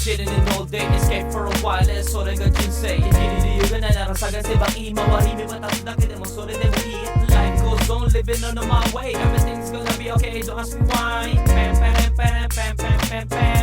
chilling all day, escape for a while, それが人生生きる理由がないなら探せばいい周り見渡すだけでもそれでもいい Life goes on, living on my way, everything's gonna be okay, don't ask me why. Pam pam pam pam pam pam pam.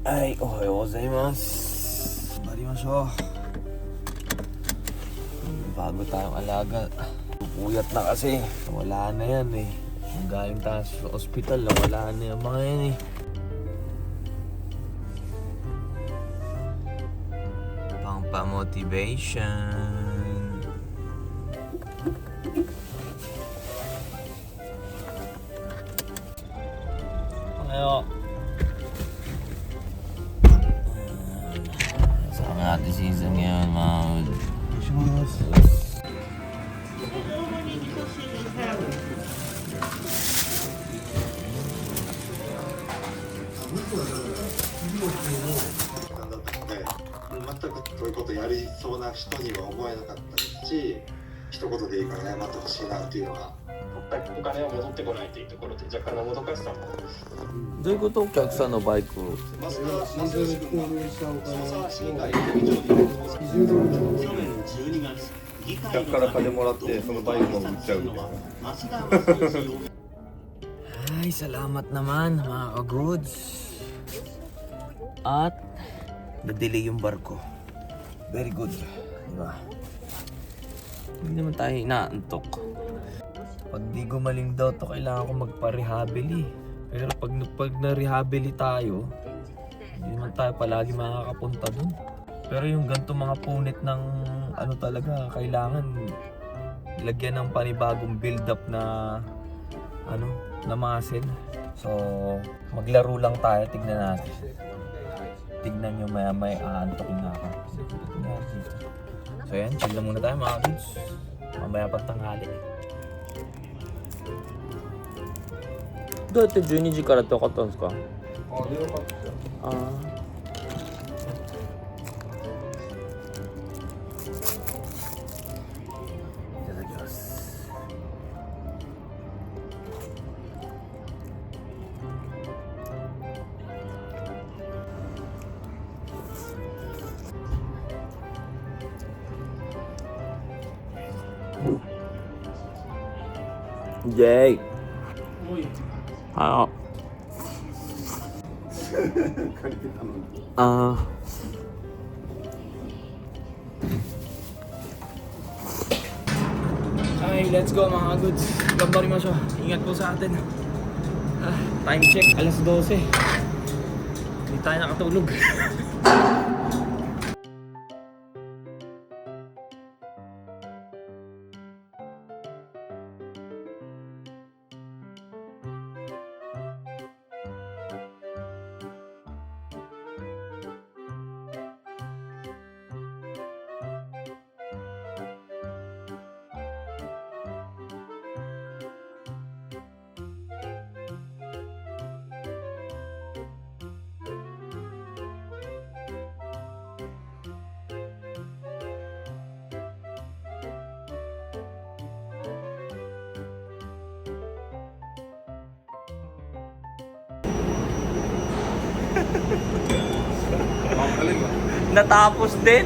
Ay, ohayo gozaimasu. Marimashou. Bago tayong alaga. Pupuyat na kasi. Wala na yan eh. Kung galing tayo sa ospital, wala na yung mga yan eh. Pang-motivation. Ayo. Sama natin season ngayon, mga全くそういうことやりそうな人には思えなかったですし、一言でいいから謝ってほしいなっていうのは。お金は戻ってこないというところで若干のもどかしさも。どういうこと？お客さんのバイク。マスター君が捜査市議会議長に去年12月客から金もらってそのバイクも売っちゃうみたいな。Ay, salamat naman mga ka-goods. At na-delay yung barko. Very good. Diba? Hindi naman tayo inaantok. Pag di gumaling daw to, kailangan ko magpa-rehabili. Pero pag na-rehabili tayo, hindi naman tayo palagi makakapunta dun. Pero yung ganito mga punit ng ano talaga, kailangan lagyan ng panibagong build-up na ano, na muscle. So, maglaro lang tayo, tignan natin. Tignan nyo maya-maya, aantokin na ako. So yan, chill lang muna tayo mga kids. Mamaya pang tanghali. どうやって12時からって分かったんですか？あ、電話かかってきた。ああ。いただきます。イェイ。あ借りてたのに。あはい、let's go mga goods. Gambarimashou. Ingat po sa atin. Time check, alas 12. Hindi tayo nakatulog. Natapos din.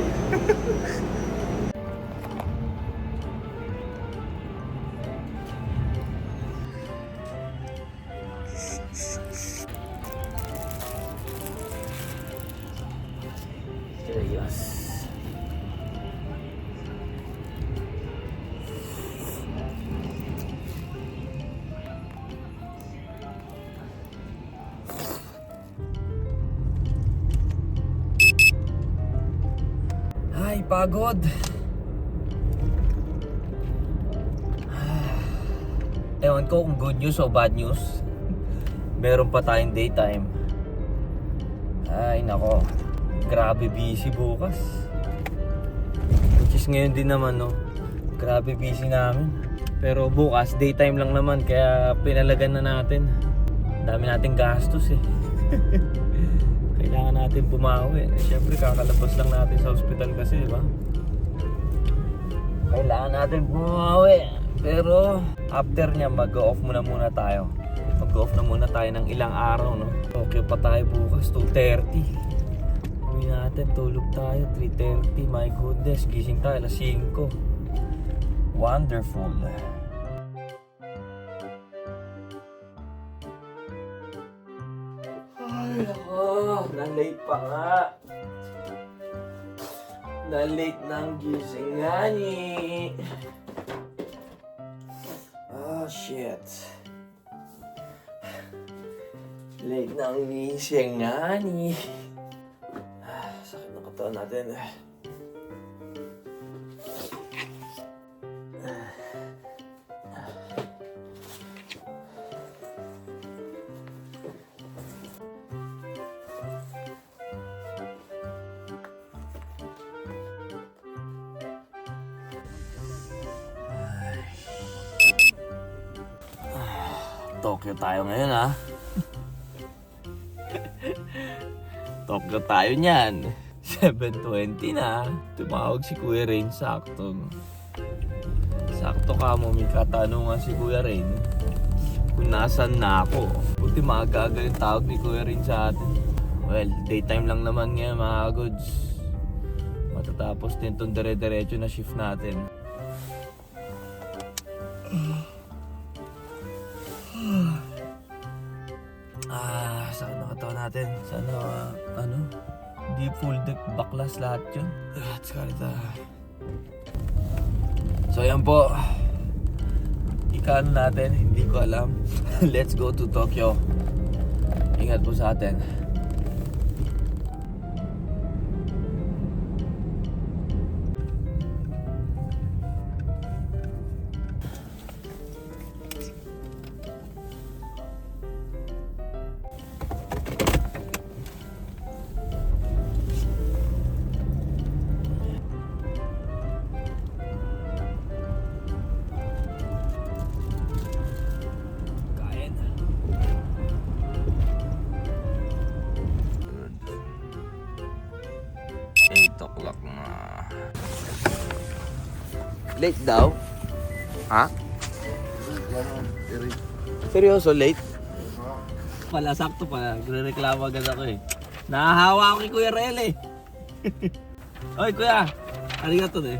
Yes. Ay, pagod. Ewan ko kung good news o bad news. Meron pa tayong daytime. Ay, nako. Grabe busy bukas. Which is ngayon din naman, no. Grabe busy namin. Pero bukas, daytime lang naman. Kaya pinalagan na natin. Dami nating gastos eh. Kailangan natin bumawi. Siyempre, kakalabas lang natin sa ospital kasi, di ba? Kailangan natin bumawi. Pero, after niya, mag-off muna tayo. Mag-off na muna tayo ng ilang araw, no? Okay pa tayo bukas, 2:30. Uwi natin, tulog tayo, 3:30. My goodness, gising tayo, alas 5. Wonderful. Ay, ako, na-late pa nga. Na-late ng gising nga ni. Oh, shit. Late ng gising nga ni. Sakit ng katawan natin. Tokyo tayo ngayon, ha? Tokyo tayo niyan. 7:20 na. Tumawag si Kuya Rain, sakto. Sakto ka mo, may katanungan si Kuya Rain kung nasan na ako. Buti maaga-aga yung tawag ni Kuya Rain sa atin. Well, daytime lang naman ngayon, mga goods. Matatapos din itong dire-diretso na shift natin. Saan nakatawa natin? Sana, di full deck baklas lahat yun. Let's go ito. So, yan po. Ikaan natin, hindi ko alam. Let's go to Tokyo. Ingat po sa atin. Late daw? Ha? Seryoso, late? Pala, sakto pala. Nagreklamo agad ako eh. Nahahawa ako kay Kuya Rel eh. Oy, Kuya. Arigato eh.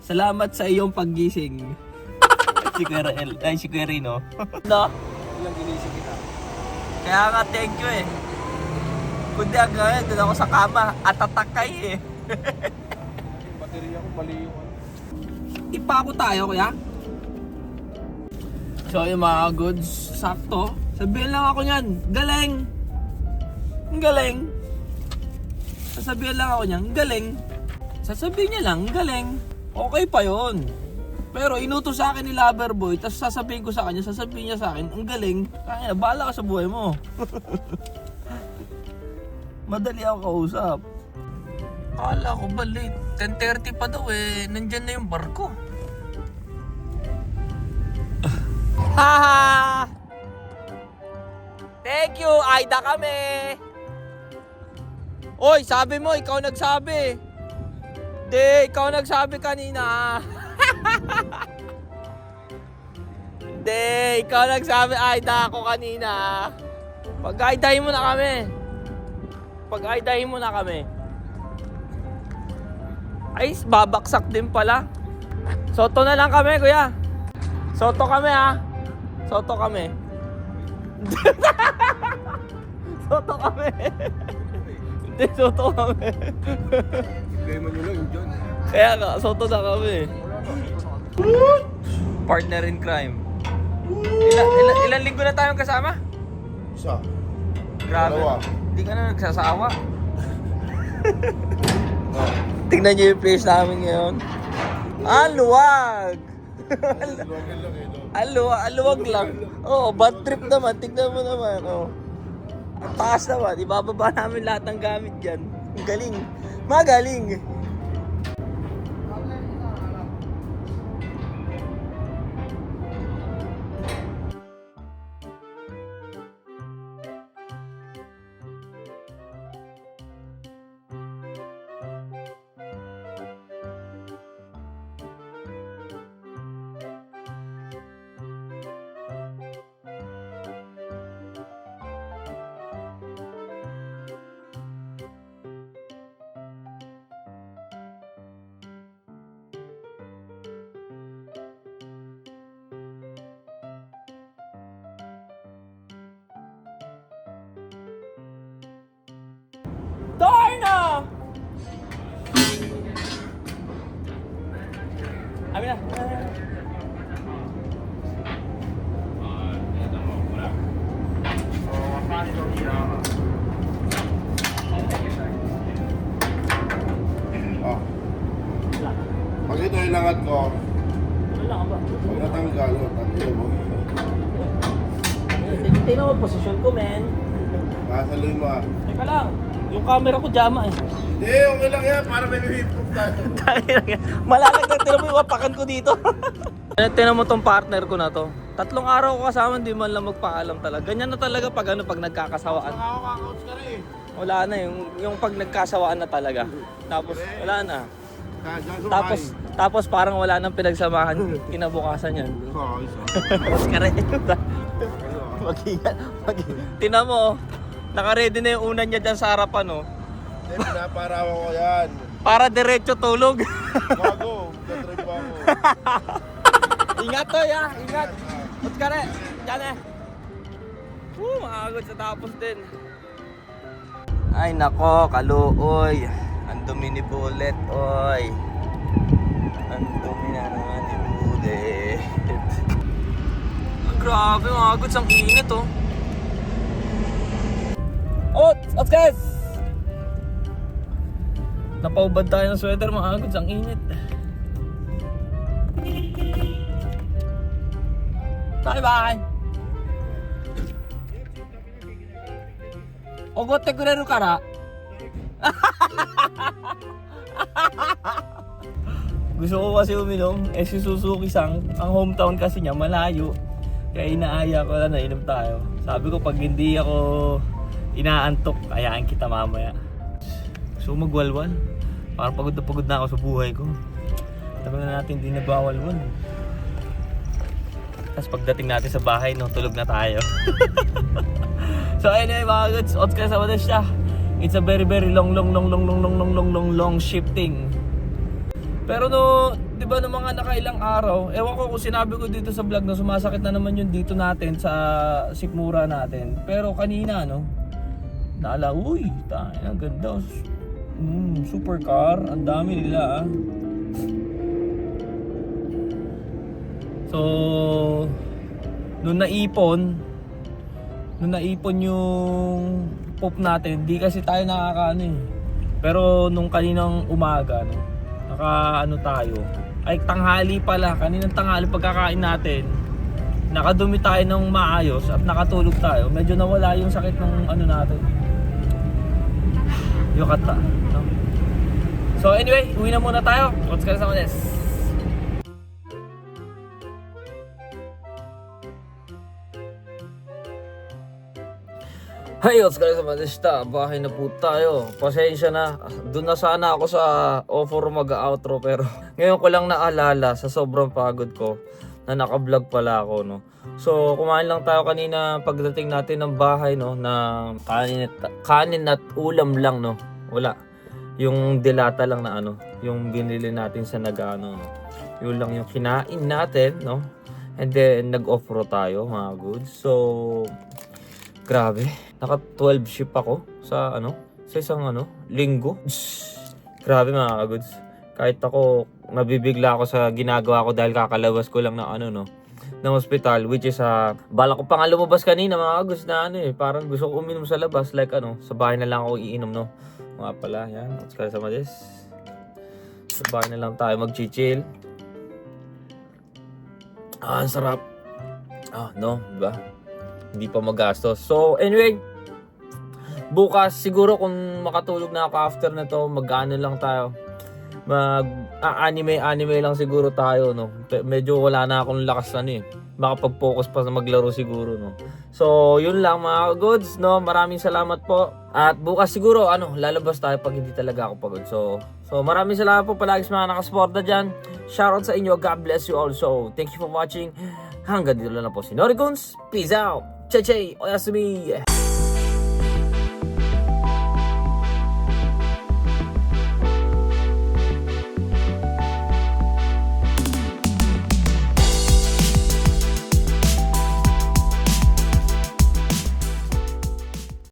Salamat sa iyong paggising. Si Kuya Rel. Ay, si Kuya Rino. No? Ilang ginising kita. Kaya nga, thank you eh. Kundi agad, doon ako sa kama. Atatakay eh. Yung baterya ko, mali yung ano. Ipako tayo, Kuya. So, yung mga goods, sakto. Sabihin lang ako niyan, galing. Ang galing. Sasabihin lang ako niyan, galing. Sasabihin niya lang, galing. Okay pa yon. Pero inutos sa akin ni Loverboy, tapos sasabihin ko sa kanya, sasabihin niya sa akin, ang galing. Kaya, bahala ka sa buhay mo. Madali ako kausap. Akala ko ba late? 10:30 pa daw eh. Nandyan na yung barko. Haha! Thank you! Aida kami! Oy, sabi mo, ikaw nagsabi. Di, ikaw nagsabi kanina. Di, ikaw nagsabi, Aida ako kanina. Pag-aidahin mo na kami. Pag-aidahin mo na kami. Ay, babaksak din pala. Soto na lang kami, Kuya. Soto kami, ha. Soto kami. Soto kami. Hindi, soto kami. Kaya man yun lang yung John. Kaya nga, soto na kami. Partner in crime. Ilan linggo na tayong kasama? Isa. Grabe. Dalawa. Hindi ka na nagsasawa. Tingnan niyo yung place namin ngayon. Luwag! Luwagin lang eh, no? Luwag lang. Oo, bad trip naman. Tignan mo naman. Oh. Ang taas naman. Ibababa namin lahat ng gamit dyan. Ang galing. Magaling. Oh. Pag ito ilangat ko, Wala ka ba? pag natanggal, tatlo mo. Tingnan mo posisyon ko, men. Kasaloy mo ah. Teka lang, yung camera ko jama eh. Hindi, okay lang yan. Para may improve tayo. Malalag na, tinan mo yung wapakan ko dito. Tinan mo tong partner ko na to. 3 araw ko kasama, hindi man lang magpaalam talaga. Ganyan na talaga pag pag nagkakasawaan. Nakakakouch ka rin eh. Wala na yung pag nagkasawaan na talaga. Tapos wala na. Tapos parang wala nang pinagsamahan kinabukasan yan. Tapos ka rin. Mag-ingat. Tinan mo, naka-ready na yung unan niya dyan sa harapan oh. Hindi, pinaparawan ko yan. Para diretso tulog. Bago, tatrip pa ako. Ingat to ya, ingat. Ba't ka rin? Diyan eh. Makakagod sa tapos din. Ay nako, kaluoy. Ang dumi ni Bullet, oy. Ang dumi na naman ni Bullet. Grabe, makakagod sa init oh. Ots guys! Napaubad tayo ng sweater, makakagod sa init. Bye-bye! Ogote kureru kara? Gusto ko kasi uminom, si Suzuki-san, ang hometown kasi niya malayo. Kaya inaaya ko na inom tayo. Sabi ko pag hindi ako inaantok, ayaan kita mamaya. Gusto ko magwalwal. Parang pagod na ako sa buhay ko. Tagal na natin hindi nagwawalwal. Tapos pagdating natin sa bahay, no, tulog na tayo. So anyway mga goods, odds ka sa siya. It's a very long shifting. Pero no, di ba no mga nakailang araw, ewan ko kung sinabi ko dito sa vlog na sumasakit na naman yung dito natin sa sikmura natin. Pero kanina no, naala, uy, tayo, ang ganda. Supercar, ang dami nila ah. So, nung naipon yung pop natin, di kasi tayo nakakaano eh. Pero nung kaninang umaga, no, tayo. Ay, tanghali pala, kaninang tanghali pagkakain natin, nakadumi tayo ng maayos at nakatulog tayo. Medyo nawala yung sakit ng ano natin. Yung kata. No? So anyway, uwi na muna tayo. Let's go sa Manes. Hey, let's go sa Manesta. Bahay na po tayo. Pasensya na. Doon na sana ako sa offer mag-outro pero ngayon ko lang naalala sa sobrang pagod ko na naka-vlog pala ako, no. So, kumain lang tayo kanina pagdating natin ng bahay, no, na kanin at ulam lang, no. Wala. Yung dilata lang na ano, yung binili natin sa nag-ano, no. Yun lang yung kinain natin, no. And then nag-offer tayo, mga goods. So, grabe. Naka 12 shift ako sa ano, sa isang ano, linggo. Grabe mga goods. Kahit ako, nabibigla ako sa ginagawa ko dahil kakalabas ko lang ng ano, no, ng hospital, which is bala ko pa nga lumabas kanina mga goods na ano eh, parang gusto ko uminom sa labas, like ano, sa bahay na lang ako iinom, no. Mga pala, yan, let's go sa Mades. Sa bahay na lang tayo mag-chill. Ang sarap. No, diba? Hindi pa magastos. So, anyway, bukas siguro kung makatulog na ako after na to, mag-ano lang tayo. Anime lang siguro tayo, no. Medyo wala na akong lakas ano eh. Makapag-focus pa sa maglaro siguro, no. So, yun lang mga goods, no. Maraming salamat po. At bukas siguro ano, lalabas tayo pag hindi talaga ako pagod. So maraming salamat po palagi sa mga nakasuporta diyan. Shoutout sa inyo. God bless you all. So, thank you for watching. Hanggang dito lang po si Noriguns. Peace out. Chay, oyasumi.